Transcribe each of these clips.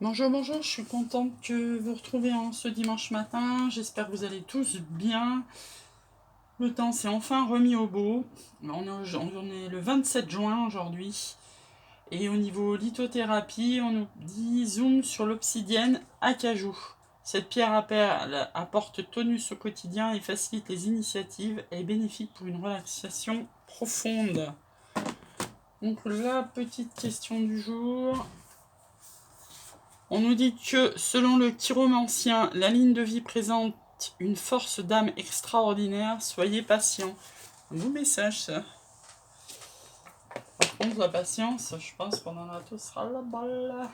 Bonjour, bonjour, je suis contente que vous retrouviez ce dimanche matin. J'espère que vous allez tous bien. Le temps s'est enfin remis au beau. On est le 27 juin aujourd'hui. Et au niveau lithothérapie, on nous dit zoom sur l'obsidienne acajou. Cette pierre à perles apporte tonus au quotidien et facilite les initiatives. Elle est bénéfique pour une relaxation profonde. Donc la petite question du jour. On nous dit que, selon le chiromancien, la ligne de vie présente une force d'âme extraordinaire. Soyez patient. Un beau message, ça. Par contre, la patience, je pense qu'on en a tous ras la balle.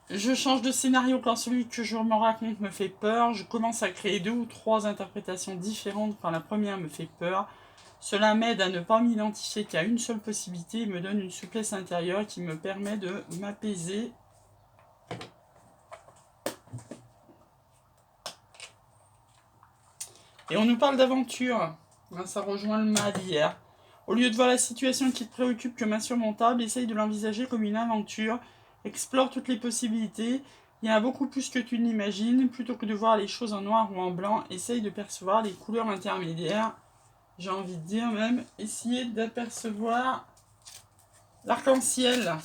Je change de scénario quand celui que je me raconte me fait peur. Je commence à créer 2 ou 3 interprétations différentes quand la première me fait peur. Cela m'aide à ne pas m'identifier qu'à une seule possibilité et me donne une souplesse intérieure qui me permet de m'apaiser. Et on nous parle d'aventure. Ça rejoint le mât d'hier. Au lieu de voir la situation qui te préoccupe comme insurmontable, essaye de l'envisager comme une aventure. Explore toutes les possibilités. Il y en a beaucoup plus que tu n'imagines. Plutôt que de voir les choses en noir ou en blanc, essaye de percevoir les couleurs intermédiaires. J'ai envie de dire même, essayer d'apercevoir l'arc-en-ciel.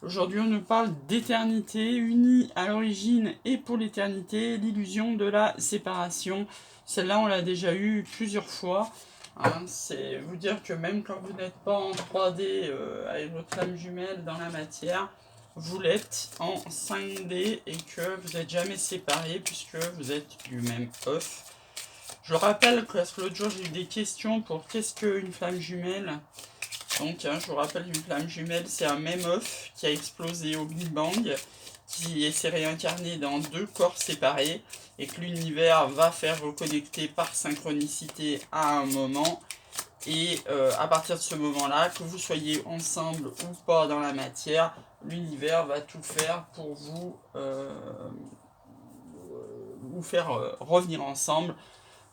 Aujourd'hui, on nous parle d'éternité, unie à l'origine et pour l'éternité, l'illusion de la séparation. Celle-là, on l'a déjà eue plusieurs fois. C'est vous dire que même quand vous n'êtes pas en 3D avec votre flamme jumelle dans la matière, vous l'êtes en 5D et que vous n'êtes jamais séparés puisque vous êtes du même œuf. Je rappelle que l'autre jour, j'ai eu des questions pour qu'est-ce qu'une flamme jumelle. Donc, je vous rappelle, une flamme jumelle, c'est un même œuf qui a explosé au Big Bang, qui s'est réincarné dans 2 corps séparés, et que l'univers va faire reconnecter par synchronicité à un moment. Et à partir de ce moment-là, que vous soyez ensemble ou pas dans la matière, l'univers va tout faire pour vous faire revenir ensemble.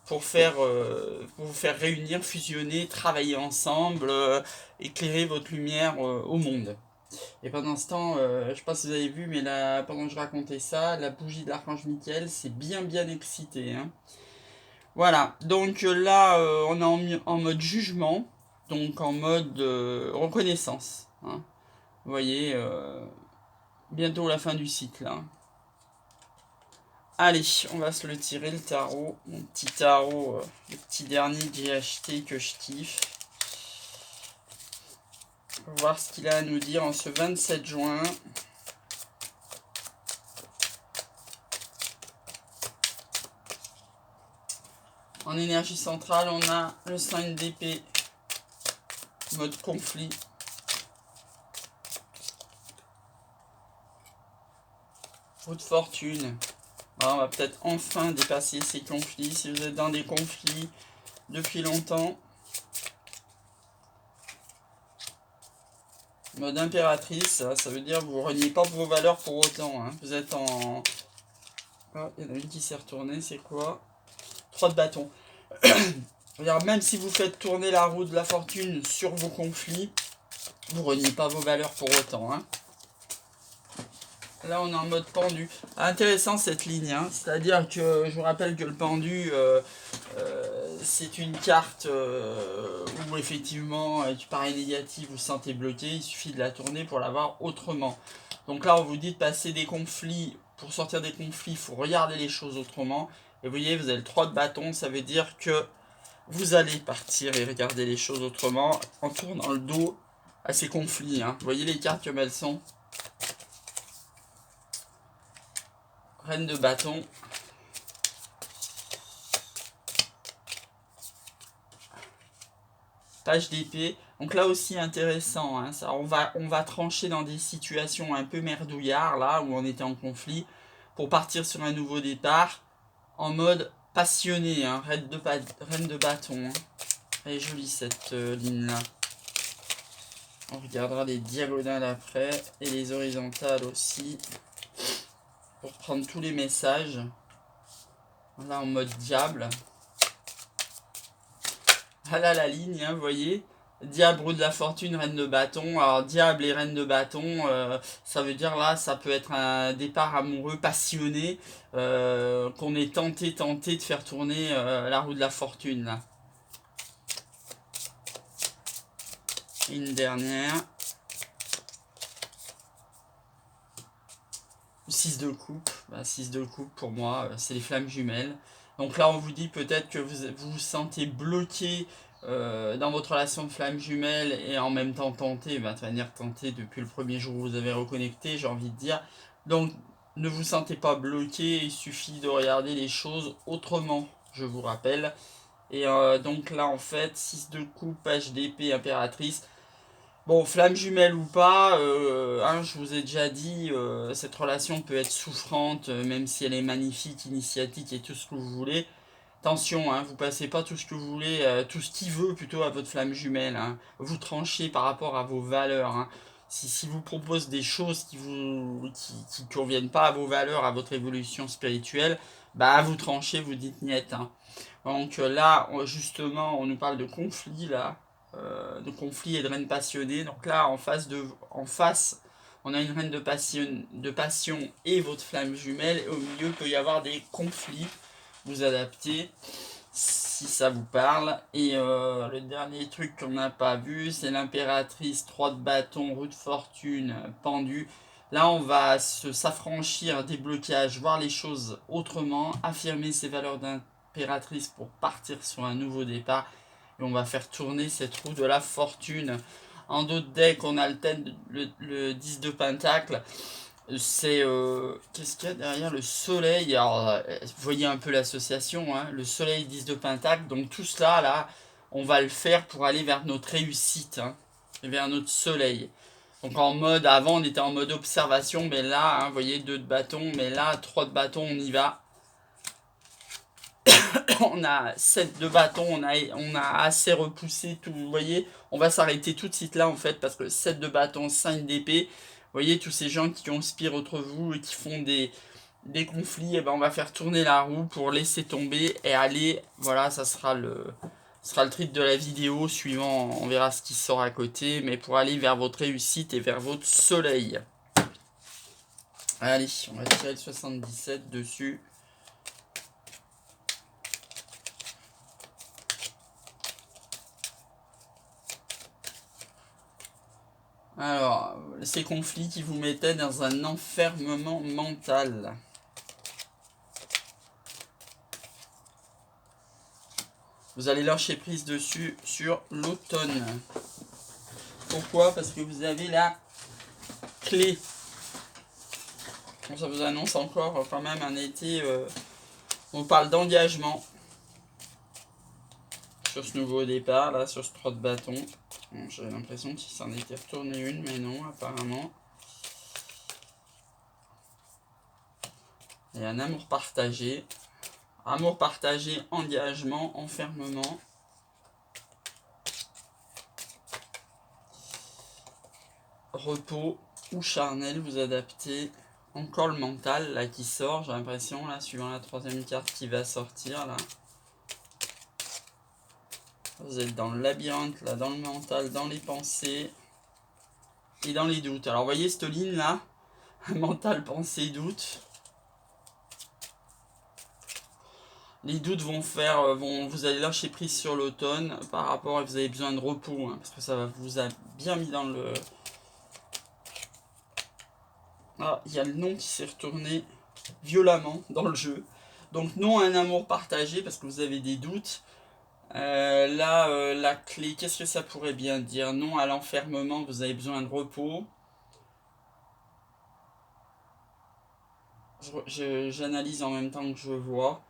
Pour vous faire réunir, fusionner, travailler ensemble, éclairer votre lumière au monde. Et pendant ce temps, je sais pas si vous avez vu, mais là, pendant que je racontais ça, la bougie de l'archange Michael s'est bien excitée. Hein. Voilà, donc là, on est en mode jugement, donc en mode reconnaissance. Hein. Vous voyez, bientôt la fin du cycle. Là. Allez, on va se le tirer le tarot. Mon petit tarot, le petit dernier que j'ai acheté, que je kiffe. On va voir ce qu'il a à nous dire en ce 27 juin. En énergie centrale, on a le 5 d'épée, mode conflit. Roue de fortune. Alors, on va peut-être enfin dépasser ces conflits. Si vous êtes dans des conflits depuis longtemps. Mode impératrice, ça veut dire que vous ne reniez pas vos valeurs pour autant. Hein. Vous êtes en... Oh, il y en a une qui s'est retournée, c'est quoi? 3 de bâton. Même si vous faites tourner la roue de la fortune sur vos conflits, vous reniez pas vos valeurs pour autant. Hein. Là, on est en mode pendu. Intéressant cette ligne. Hein. C'est-à-dire que je vous rappelle que le pendu, c'est une carte où effectivement tu parais négatif, vous sentez bloqué. Il suffit de la tourner pour l'avoir autrement. Donc là, on vous dit de passer des conflits. Pour sortir des conflits, il faut regarder les choses autrement. Et vous voyez, vous avez le 3 de bâton. Ça veut dire que vous allez partir et regarder les choses autrement en tournant le dos à ces conflits. Hein. Vous voyez les cartes comme elles sont. Reine de bâton. Page d'épée. Donc là aussi intéressant. Hein. Ça, on va trancher dans des situations un peu merdouillards, là, où on était en conflit, pour partir sur un nouveau départ, en mode passionné. Hein. Reine de bâton. Hein. Elle est jolie cette ligne-là. On regardera les diagonales après, et les horizontales aussi, pour prendre tous les messages. Là, en mode diable. Ah là, la ligne, hein, vous voyez. Diable, roue de la fortune, reine de bâton. Alors, diable et reine de bâton, ça veut dire là, ça peut être un départ amoureux passionné, qu'on est tenté de faire tourner la roue de la fortune, là. Une dernière. 6 de coupe. 6 de coupe, pour moi, c'est les flammes jumelles. Donc là, on vous dit peut-être que vous vous sentez bloqué dans votre relation de flamme jumelle et en même temps tenté, de manière tenté depuis le premier jour où vous avez reconnecté, j'ai envie de dire. Donc ne vous sentez pas bloqué, il suffit de regarder les choses autrement, je vous rappelle. Et donc là en fait, 6 de coupe, page d'épée, impératrice. Bon, flamme jumelle ou pas, hein, je vous ai déjà dit, cette relation peut être souffrante, même si elle est magnifique, initiatique et tout ce que vous voulez. Attention, hein, vous passez pas tout ce que vous voulez, tout ce qui veut plutôt à votre flamme jumelle. Hein. Vous tranchez par rapport à vos valeurs. Hein. Si vous propose des choses qui conviennent pas à vos valeurs, à votre évolution spirituelle, vous tranchez, vous dites niet. Hein. Donc là, justement, on nous parle de conflit là, de conflit et de reine passionnée. Donc là, en face, on a une reine de passion et votre flamme jumelle. Et au milieu, il peut y avoir des conflits. Vous adaptez si ça vous parle. Et le dernier truc qu'on n'a pas vu, c'est l'impératrice, 3 de bâton, roue de fortune, pendu. Là, on va s'affranchir des blocages, voir les choses autrement, affirmer ses valeurs d'impératrice pour partir sur un nouveau départ. Et on va faire tourner cette roue de la fortune. En d'autres decks, on a le 10 de pentacle. C'est qu'est-ce qu'il y a derrière le soleil? Alors, vous voyez un peu l'association, hein, le soleil 10 de pentacle. Donc tout cela là, on va le faire pour aller vers notre réussite, hein, et vers notre soleil. Donc en mode, avant on était en mode observation, mais là, hein, vous voyez 2 de bâton, mais là 3 de bâton, on y va. On a 7 de bâton, on a assez repoussé tout, vous voyez, on va s'arrêter tout de suite là en fait, parce que 7 de bâton, 5 d'épée, vous voyez, tous ces gens qui conspirent entre vous et qui font des conflits, et on va faire tourner la roue pour laisser tomber et aller, voilà, ça sera le titre de la vidéo, suivant, on verra ce qui sort à côté, mais pour aller vers votre réussite et vers votre soleil. Allez, on va tirer le 77 dessus. Alors, ces conflits qui vous mettaient dans un enfermement mental. Vous allez lâcher prise dessus sur l'automne. Pourquoi? Parce que vous avez la clé. Bon, ça vous annonce encore quand même un été. On parle d'engagement sur ce nouveau départ, là, sur ce 3 de bâton. Bon, j'avais l'impression qu'il s'en était retourné une, mais non, apparemment. Et un amour partagé. Amour partagé, engagement, enfermement. Repos ou charnel, vous adaptez. Encore le mental, là, qui sort, j'ai l'impression, là, suivant la 3e carte qui va sortir, là. Vous êtes dans le labyrinthe, là, dans le mental, dans les pensées et dans les doutes. Alors, vous voyez cette ligne, là, mental, pensée, doute. Les doutes vont faire, vous allez lâcher prise sur l'automne par rapport à vous avez besoin de repos, hein, parce que ça vous a bien mis dans le... Ah, il y a le nom qui s'est retourné violemment dans le jeu. Donc non à un amour partagé parce que vous avez des doutes. Là, la clé, qu'est-ce que ça pourrait bien dire? Non à l'enfermement, vous avez besoin de repos. J'analyse en même temps que je vois.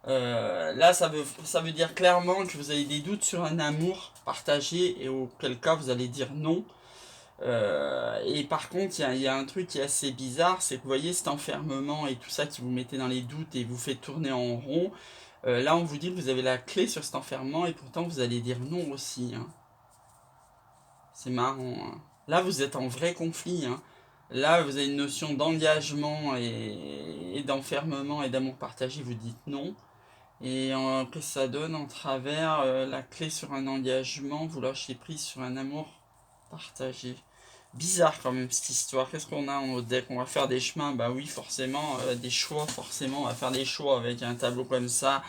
Là, ça veut dire clairement que vous avez des doutes sur un amour partagé et auquel cas vous allez dire non. Et par contre, il y a un truc qui est assez bizarre, c'est que vous voyez cet enfermement et tout ça qui vous mettez dans les doutes et vous fait tourner en rond. Là, on vous dit que vous avez la clé sur cet enfermement et pourtant vous allez dire non aussi. Hein. C'est marrant. Hein. Là, vous êtes en vrai conflit. Hein. Là, vous avez une notion d'engagement et d'enfermement et d'amour partagé, vous dites non. Et après, ça donne en travers la clé sur un engagement, vous lâchez prise sur un amour partagé. Bizarre quand même cette histoire. Qu'est-ce qu'on a en deck? On va faire des chemins, bah oui, forcément, des choix, forcément, on va faire des choix avec un tableau comme ça.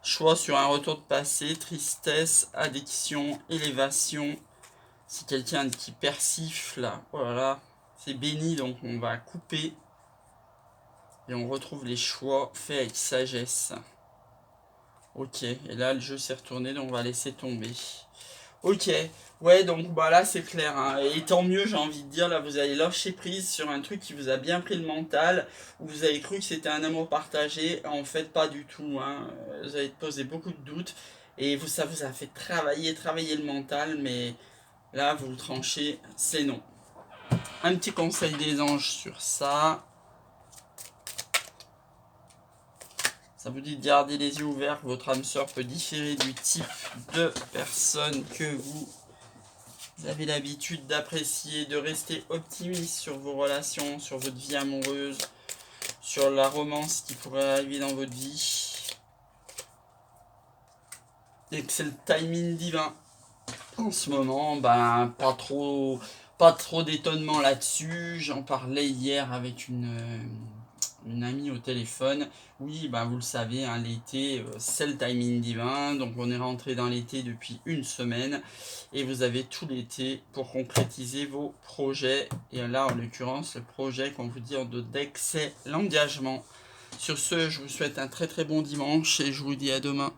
Choix sur un retour de passé, tristesse, addiction, élévation. C'est quelqu'un qui persifle, voilà, c'est béni, donc on va couper. Et on retrouve les choix faits avec sagesse. Ok, et là le jeu s'est retourné, donc on va laisser tomber. Ok, ouais, donc bah là c'est clair, hein. Et tant mieux, j'ai envie de dire, là vous allez lâcher prise sur un truc qui vous a bien pris le mental, où vous avez cru que c'était un amour partagé, en fait pas du tout, hein. Vous avez posé beaucoup de doutes, et vous, ça vous a fait travailler le mental, mais là vous tranchez, c'est non. Un petit conseil des anges sur ça. Ça vous dit de garder les yeux ouverts, votre âme sœur peut différer du type de personne que vous avez l'habitude d'apprécier, de rester optimiste sur vos relations, sur votre vie amoureuse, sur la romance qui pourrait arriver dans votre vie. Et que c'est le timing divin. En ce moment, ben pas trop d'étonnement là-dessus. J'en parlais hier avec une amie au téléphone. Oui, bah vous le savez, hein, l'été, c'est le timing divin. Donc on est rentré dans l'été depuis une semaine. Et vous avez tout l'été pour concrétiser vos projets. Et là, en l'occurrence, le projet qu'on vous dit en deux decks, c'est l'engagement. Sur ce, je vous souhaite un très très bon dimanche et je vous dis à demain.